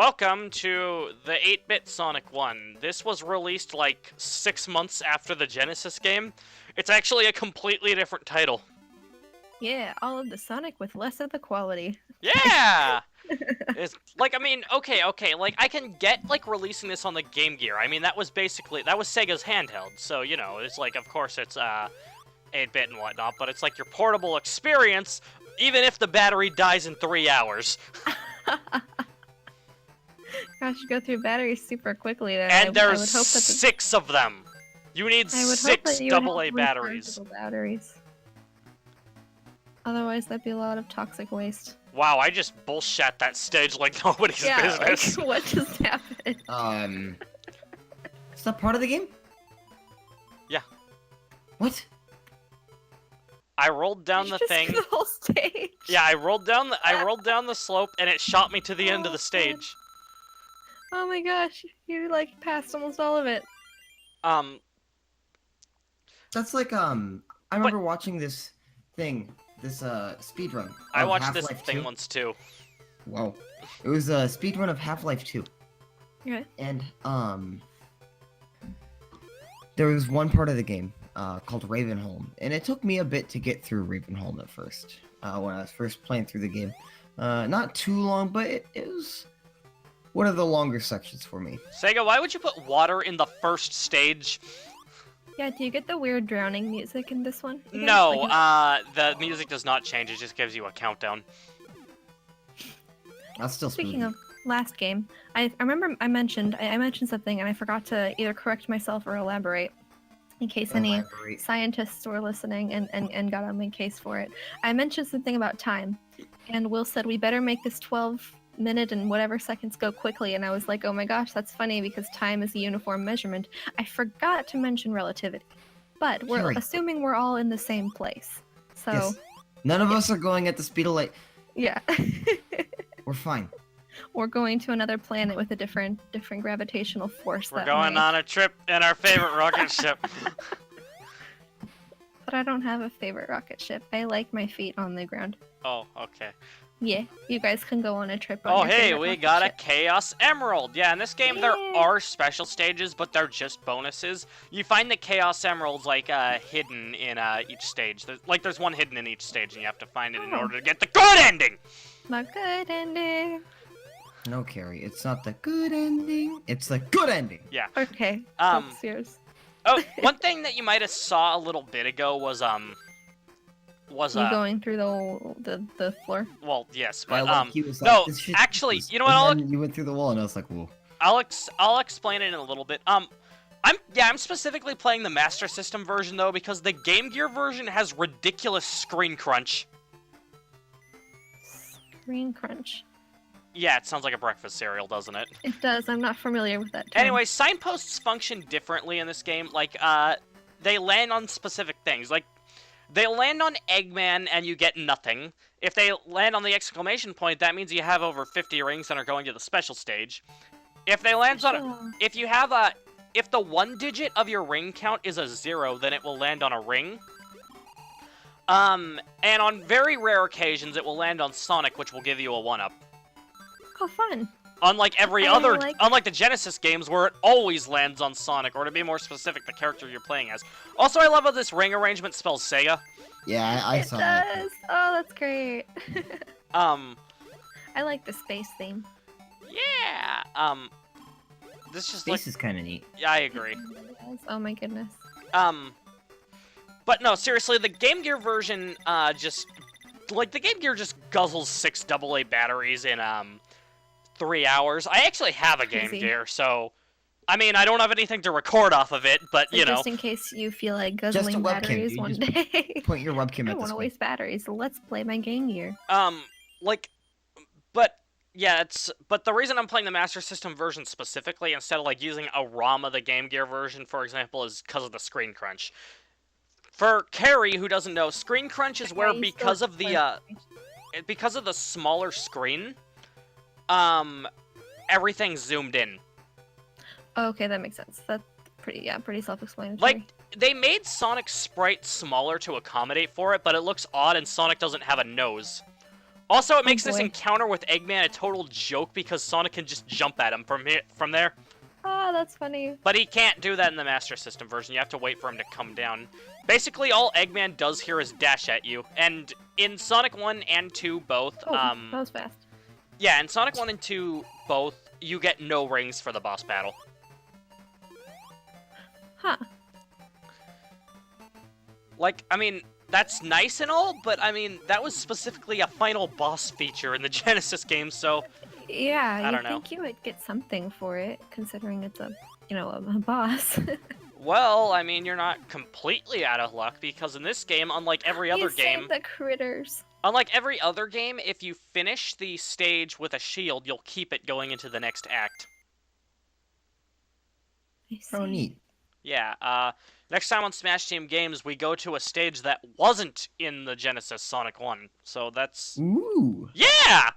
Welcome to the 8-bit Sonic 1. This was released like 6 months after the Genesis game. It's actually a completely different title. Yeah, all of the Sonic with less of the quality. Yeah! It's, like, I mean, okay, like, I can get, like, releasing this on the Game Gear. I mean, that was Sega's handheld, so, you know, it's like, of course it's, 8-bit and whatnot, but it's like your portable experience, even if the battery dies in 3 hours. Gosh, you go through batteries super quickly there. And there's I would hope that 6 of them! You need 6 AA batteries. batteries. Otherwise, that'd be a lot of toxic waste. Wow, I just bullshit that stage like nobody's business. Like, what just happened? It's not part of the game? Yeah. What? I rolled down the thing. The whole stage. Yeah, I rolled down the slope and it shot me to the end of the stage. Oh my gosh, you like passed almost all of it. That's like I remember watching this thing, this speed run. I watched Half-Life this thing 2. once too. Whoa. It was a speed run of Half-Life 2. Okay. And there was one part of the game called Ravenholm, and it took me a bit to get through Ravenholm at first. When I was first playing through the game. Not too long, but it was one of the longer sections for me. Sega, why would you put water in the first stage? Yeah, do you get the weird drowning music in this one? Again? No, like the music does not change, it just gives you a countdown. That's still Speaking spooky. of last game, I remember I mentioned something and I forgot to either correct myself or elaborate in case any scientists were listening and got on my case for it. I mentioned something about time, and Will said we better make this 12-minute and whatever seconds go quickly, and I was like, oh my gosh, that's funny because time is a uniform measurement. I forgot to mention relativity, but we're Kari. assuming we're all in the same place. So Yes. None of us are going at the speed of light. yeah. We're fine. Or going to another planet with a different gravitational force. We're going on a trip in our favorite rocket ship. But I don't have a favorite rocket ship. I like my feet on the ground. Oh, okay. Yeah, you guys can go on a trip. On Oh, your hey, favorite we rocket got a ship. Chaos Emerald. Yeah, in this game there Yay. are special stages, but they're just bonuses. You find the Chaos Emeralds, like, hidden in, each stage. There's one hidden in each stage, and you have to find it in order to get the good ending! The good ending. No, Kari, it's not the good ending. It's the good ending. Yeah. Okay, Um, that's yours. Oh, one thing that you might have saw a little bit ago was, You going through the floor? well, yes, I but, like you, it's no, like, this shit actually, is- you know what, and then you went through the wall, and I was like, whoa. I'll explain it in a little bit. I'm specifically playing the Master System version, though, because the Game Gear version has ridiculous screen crunch. Screen crunch. Yeah, it sounds like a breakfast cereal, doesn't it? It does. I'm not familiar with that term. Anyway, signposts function differently in this game. Like, they land on specific things. Like, they land on Eggman and you get nothing. If they land on the exclamation point, that means you have over 50 rings and are going to the special stage. If they land on, if the 1 digit of your ring count is a 0, then it will land on a ring. And on very rare occasions, it will land on Sonic, which will give you a 1-up. Oh, fun. Unlike I unlike the Genesis games where it always lands on Sonic, or to be more specific, the character you're playing as. Also, I love how this ring arrangement spells Sega. Yeah, I It saw that. does. Oh, that's great. I like the space theme. Yeah, this just Space is kind of neat. yeah, I agree. Oh my goodness. But no, seriously, the Game Gear version, the Game Gear just guzzles 6 AA batteries in, 3 hours. I actually have a Game Crazy. Gear, so, I mean, I don't have anything to record off of it, but, So you know. just in case you feel like Just a guzzling webcam, batteries dude. one Just day. Point your webcam I at want this to way. waste batteries. Let's play my Game Gear. But the reason I'm playing the Master System version specifically, instead of, like, using a ROM of the Game Gear version, for example, is because of the screen crunch. For Kari, who doesn't know, screen crunch is where, because of the smaller screen, everything's zoomed in. Okay, that makes sense. That's pretty self-explanatory. Like, they made Sonic's sprite smaller to accommodate for it, but it looks odd and Sonic doesn't have a nose. Also, it makes this boy. encounter with Eggman a total joke because Sonic can just jump at him from there. Oh, that's funny. But he can't do that in the Master System version. You have to wait for him to come down. Basically, all Eggman does here is dash at you. And in Sonic 1 and 2 both, Oh, that was fast. yeah, in Sonic 1 and 2 both, you get no rings for the boss battle. Huh. Like, I mean, that's nice and all, but I mean, that was specifically a final boss feature in the Genesis game, so... Yeah, I don't you'd know. think you would get something for it, considering it's a, a boss. Well, I mean, you're not completely out of luck, because in this game, unlike every other You game... saved the critters. Unlike every other game, if you finish the stage with a shield, you'll keep it going into the next act. I Oh, see. neat. Yeah, next time on Smash Team Games, we go to a stage that wasn't in the Genesis Sonic 1, so that's... Ooh. Yeah!